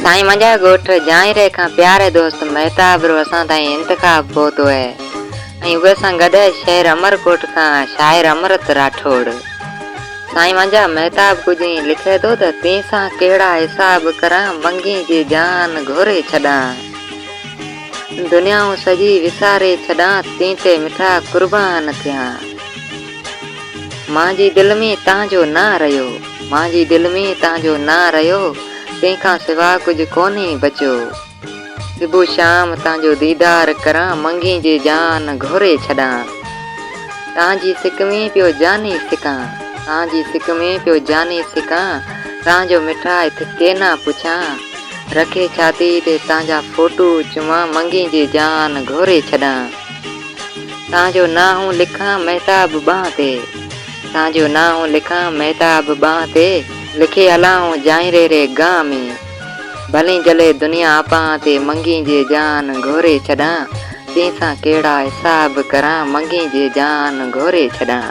साईं मुंहिंजा ॻोठ जाइरे खां प्यारे दोस्त महताब रो असां ताईं इंतखाब पहुतो है ऐं उहे सां गॾु शहर अमरकोट खां शाइर अमृत राठौड़। साईं मुंहिंजा महताब कुझु ई लिखे थो त तीं सां कहिड़ा हिसाब करां मंगी जी जान घोरे छॾां, दुनियाऊं सॼी विसारे छॾां तीं ते मिठा कुर्बान थियां। मुंहिंजी दिलि में तव्हांजो ना रहियो, मुंहिंजी दिलि में तव्हांजो ना रहियो, तंहिंखां सिवा कुझु कोन्हे बचियो। सुबुह शाम तव्हांजो दीदार करां मंगी जी जान घोरे छॾां, तव्हांजी सिक में पियो जानी सिकां, तव्हांजी सिक में पियो जानी सिकां, तव्हांजो मिठाई थिके ना पुछां, रखे छाती ते तव्हांजा फोटू चुमां मंगी जी जान घोरे छॾां। तव्हांजो नाहूं लिखां महताब बांह ते, तव्हांजो नाहूं लिखां महताब बांह ते, लिखी हलाऊं जाइरे रे गांह में, भली जले दुनिया अपां ते मंगी जी जान घोरे छॾां, तीं सां कहिड़ा हिसाब करां मंगी जी जान घोरे छॾां।